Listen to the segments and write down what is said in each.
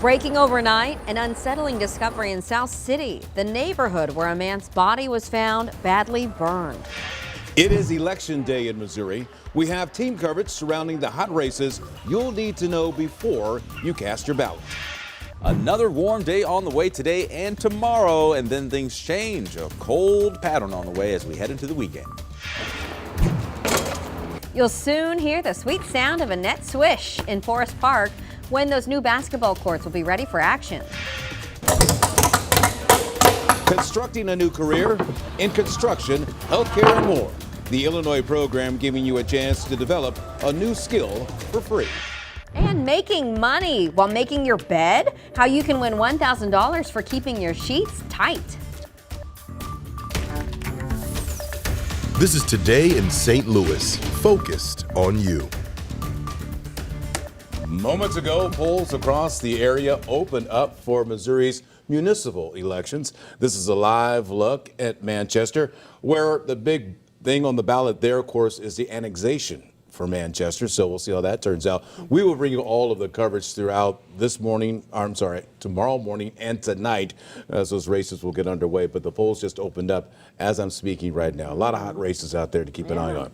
Breaking overnight, an unsettling discovery in South City, the neighborhood where a man's body was found badly burned. It is election day in Missouri. We have team coverage surrounding the hot races you'll need to know before you cast your ballot. Another warm day on the way today and tomorrow, and then things change. A cold pattern on the way as we head into the weekend. You'll soon hear the sweet sound of a net swish in Forest Park when those new basketball courts will be ready for action. Constructing a new career in construction, healthcare, and more. The Illinois program giving you a chance to develop a new skill for free. And making money while making your bed. How you can win $1,000 for keeping your sheets tight. This is Today in St. Louis, focused on you. Moments ago, polls across the area opened up for Missouri's municipal elections. This is a live look at Manchester, where the big thing on the ballot there, of course, is the annexation for Manchester. So we'll see how that turns out. We will bring you all of the coverage throughout tomorrow morning and tonight as those races will get underway. But the polls just opened up as I'm speaking right now. A lot of hot races out there to keep an eye on.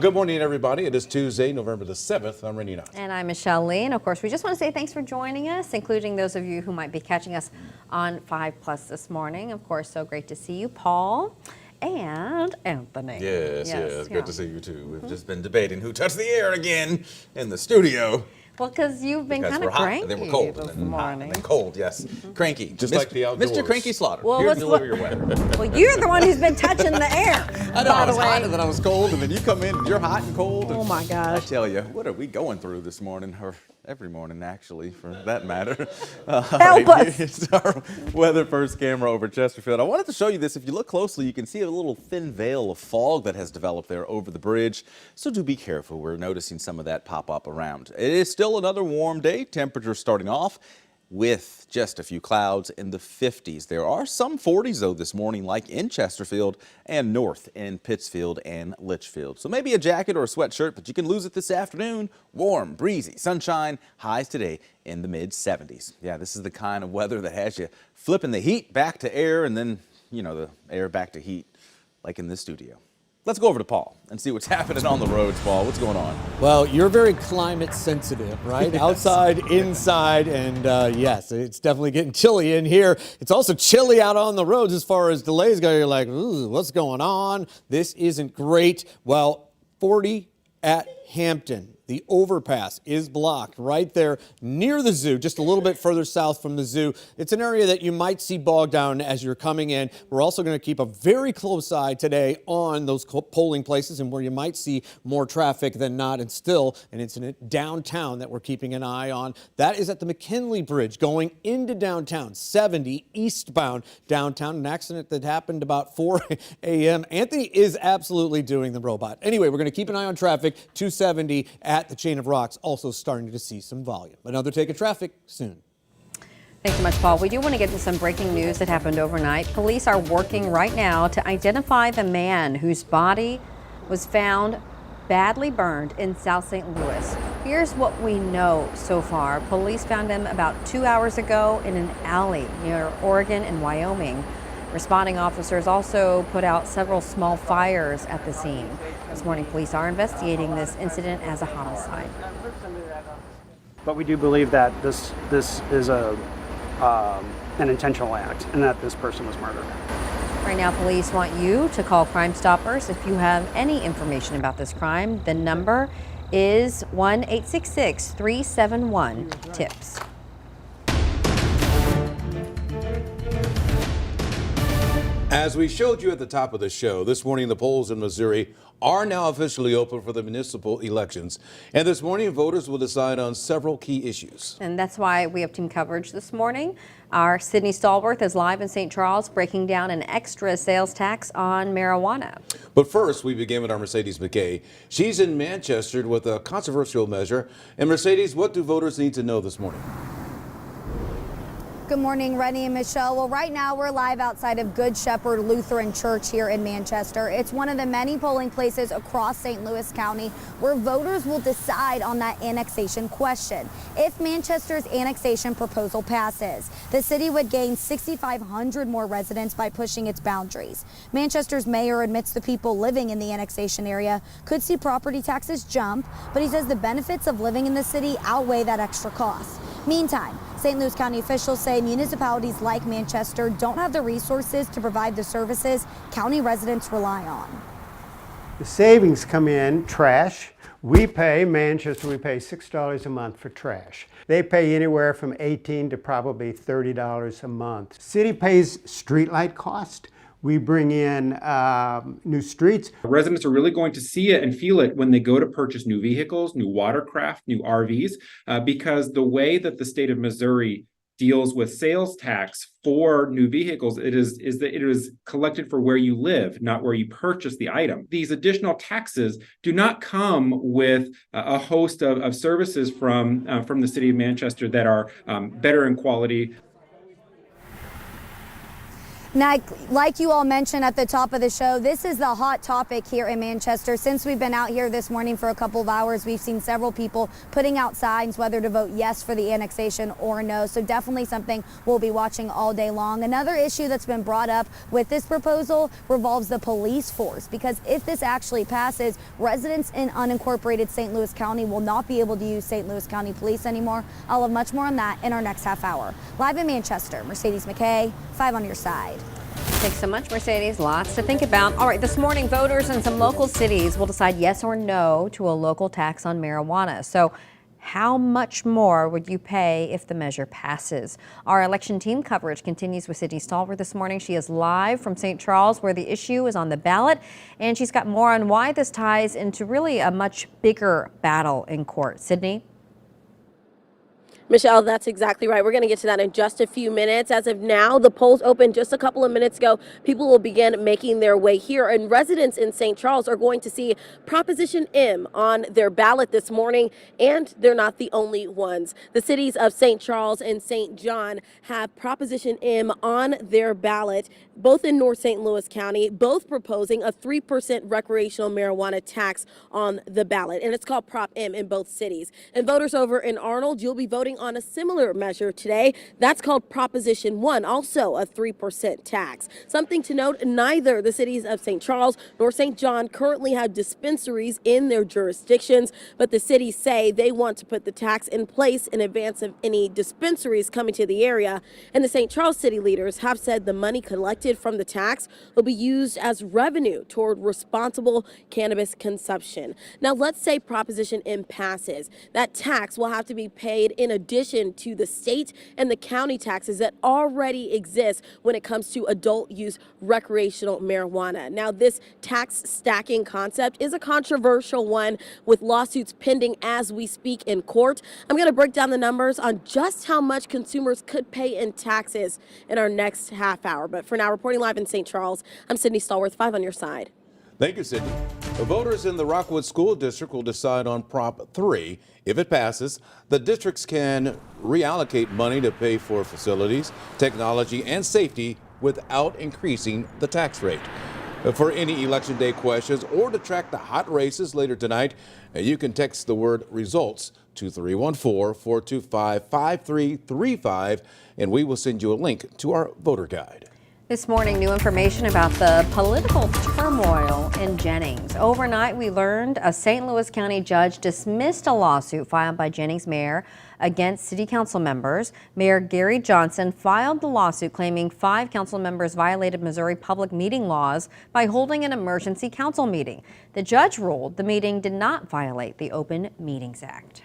Good morning, everybody. It is Tuesday, November the 7th. I'm Randy Knott. And I'm Michelle Lee. And of course, we just want to say thanks for joining us, including those of you who might be catching us on 5 Plus this morning. Of course, so great to see you, Paul. And Anthony. Yes, good to see you too. We've just been debating who touched the air again in the studio. Well, because you've been kind of cranky. And then we're cold. This And then hot, morning. and then cold, yes. Cranky. Just like the outdoors. Mr. Cranky Slaughter. Well, Here to what's deliver your weather. Well, you're the one who's been touching the air. I know, by I the was way. hot and then I was cold, and then you come in and you're hot and cold. Oh, my gosh. I tell you, what are we going through this morning? Or every morning, actually, for that matter. Help us. Here's our Weather First camera over Chesterfield. I wanted to show you this. If you look closely, you can see a little thin veil of fog that has developed there over the bridge. So do be careful. We're noticing some of that pop up around. It is still another warm day. Temperatures starting off with just a few clouds in the 50s. There are some 40s, though, this morning, like in Chesterfield and north in Pittsfield and Litchfield. So maybe a jacket or a sweatshirt, but you can lose it this afternoon. Warm, breezy, sunshine, highs today in the mid-70s. Yeah, this is the kind of weather that has you flipping the heat back to air and then, you know, the air back to heat, like in this studio. Let's go over to Paul and see what's happening on the roads, Paul. What's going on? Well, you're very climate sensitive, right? Yes. Outside, inside, and yes, it's definitely getting chilly in here. It's also chilly out on the roads as far as delays go. You're like, ooh, what's going on? This isn't great. Well, 40 at Hampton. The overpass is blocked right there near the zoo, just a little bit further south from the zoo. It's an area that you might see bogged down as you're coming in. We're also going to keep a very close eye today on those polling places and where you might see more traffic than not, and still an incident downtown that we're keeping an eye on. That is at the McKinley Bridge going into downtown, 70 eastbound downtown. An accident that happened about 4 a.m. Anthony is absolutely doing the robot. Anyway, we're going to keep an eye on traffic, 270 at the Chain of Rocks, also starting to see some volume. Another take of traffic soon. Thanks so much, Paul. We do want to get to some breaking news that happened overnight. Police are working right now to identify the man whose body was found badly burned in South St. Louis. Here's what we know so far. Police found him about 2 hours ago in an alley near Oregon and Wyoming. Responding officers also put out several small fires at the scene. This morning, police are investigating this incident as a homicide. But we do believe that this is an intentional act and that this person was murdered. Right now, police want you to call Crime Stoppers if you have any information about this crime. The number is 1-866-371-TIPS. As we showed you at the top of the show, this morning the polls in Missouri are now officially open for the municipal elections. And this morning, voters will decide on several key issues. And that's why we have team coverage this morning. Our Sydney Stallworth is live in St. Charles breaking down an extra sales tax on marijuana. But first, we begin with our Mercedes McKay. She's in Manchester with a controversial measure. And Mercedes, what do voters need to know this morning? Good morning, Rennie and Michelle. Well, right now we're live outside of Good Shepherd Lutheran Church here in Manchester. It's one of the many polling places across St. Louis County where voters will decide on that annexation question. If Manchester's annexation proposal passes, the city would gain 6,500 more residents by pushing its boundaries. Manchester's mayor admits the people living in the annexation area could see property taxes jump, but he says the benefits of living in the city outweigh that extra cost. Meantime, St. Louis County officials say municipalities like Manchester don't have the resources to provide the services county residents rely on. The savings come in trash. We pay $6 a month for trash. They pay anywhere from $18 to probably $30 a month. City pays streetlight cost. We bring in new streets. Residents are really going to see it and feel it when they go to purchase new vehicles, new watercraft, new RVs, because the way that the state of Missouri deals with sales tax for new vehicles, it is that it is collected for where you live, not where you purchase the item. These additional taxes do not come with a host of services from the city of Manchester that are better in quality. Now, like you all mentioned at the top of the show, this is the hot topic here in Manchester. Since we've been out here this morning for a couple of hours, we've seen several people putting out signs whether to vote yes for the annexation or no. So definitely something we'll be watching all day long. Another issue that's been brought up with this proposal revolves the police force, because if this actually passes, residents in unincorporated St. Louis County will not be able to use St. Louis County Police anymore. I'll have much more on that in our next half hour. Live in Manchester, Mercedes McKay, 5 on your side. Thanks so much, Mercedes. Lots to think about. All right, this morning, voters in some local cities will decide yes or no to a local tax on marijuana. So how much more would you pay if the measure passes? Our election team coverage continues with Sydney Stalwart this morning. She is live from St. Charles, where the issue is on the ballot, and she's got more on why this ties into really a much bigger battle in court. Sydney? Michelle, that's exactly right. We're going to get to that in just a few minutes. As of now, the polls opened just a couple of minutes ago. People will begin making their way here, and residents in St. Charles are going to see Proposition M on their ballot this morning, and they're not the only ones. The cities of St. Charles and St. John have Proposition M on their ballot, both in North St. Louis County, both proposing a 3% recreational marijuana tax on the ballot, and it's called Prop M in both cities. And voters over in Arnold, you'll be voting on a similar measure today. That's called Proposition 1, also a 3% tax. Something to note, neither the cities of St. Charles nor St. John currently have dispensaries in their jurisdictions, but the cities say they want to put the tax in place in advance of any dispensaries coming to the area. And the St. Charles city leaders have said the money collected from the tax will be used as revenue toward responsible cannabis consumption. Now, let's say Proposition M passes. That tax will have to be paid in addition to the state and the county taxes that already exist when it comes to adult use recreational marijuana. Now, this tax stacking concept is a controversial one with lawsuits pending as we speak in court. I'm going to break down the numbers on just how much consumers could pay in taxes in our next half hour. But for now, reporting live in St. Charles, I'm Sydney Stallworth, 5 on your side. Thank you, Sydney. The voters in the Rockwood School District will decide on Prop 3. If it passes, the districts can reallocate money to pay for facilities, technology, and safety without increasing the tax rate. For any Election Day questions or to track the hot races later tonight, you can text the word results to 314-425-5335, and we will send you a link to our voter guide. This morning, new information about the political turmoil in Jennings. Overnight, we learned a St. Louis County judge dismissed a lawsuit filed by Jennings mayor against city council members. Mayor Gary Johnson filed the lawsuit claiming 5 council members violated Missouri public meeting laws by holding an emergency council meeting. The judge ruled the meeting did not violate the Open Meetings Act.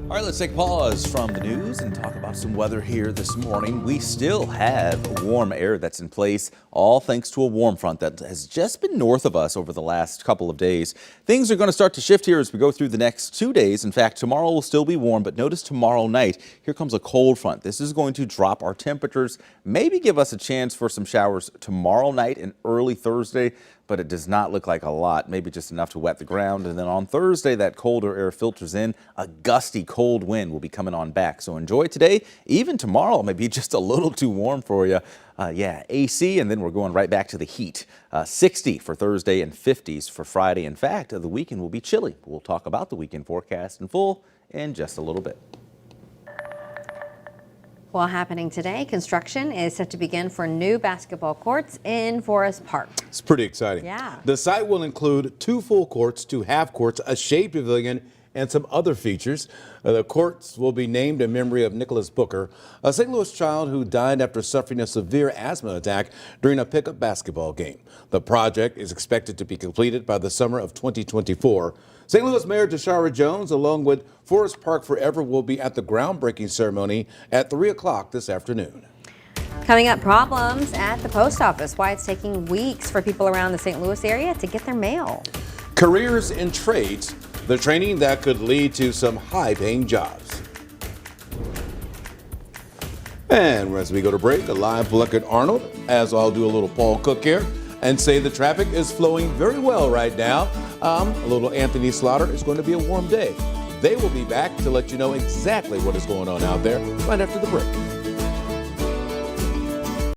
All right, let's take a pause from the news and talk about some weather here this morning. We still have warm air that's in place, all thanks to a warm front that has just been north of us over the last couple of days. Things are going to start to shift here as we go through the next 2 days. In fact, tomorrow will still be warm, but notice tomorrow night, here comes a cold front. This is going to drop our temperatures, maybe give us a chance for some showers tomorrow night and early Thursday. but it does not look like a lot, maybe just enough to wet the ground. And then on Thursday, that colder air filters in. A gusty cold wind will be coming on back. So enjoy today. Even tomorrow may be just a little too warm for you. Yeah, AC, and then we're going right back to the heat. 60 for Thursday and 50s for Friday. In fact, the weekend will be chilly. We'll talk about the weekend forecast in full in just a little bit. Well, happening today, construction is set to begin for new basketball courts in Forest Park. It's pretty exciting. Yeah. The site will include 2 full courts, 2 half courts, a shade pavilion, and some other features. The courts will be named in memory of Nicholas Booker, a St. Louis child who died after suffering a severe asthma attack during a pickup basketball game. The project is expected to be completed by the summer of 2024. St. Louis Mayor Tashara Jones, along with Forest Park Forever, will be at the groundbreaking ceremony at 3 o'clock this afternoon. Coming up, problems at the post office, why it's taking weeks for people around the St. Louis area to get their mail. Careers in trades, the training that could lead to some high-paying jobs. And as we go to break, a live look at Arnold, as I'll do a little Paul Cook here and say the traffic is flowing very well right now. A little Anthony Slaughter. It's going to be a warm day. They will be back to let you know exactly what is going on out there right after the break.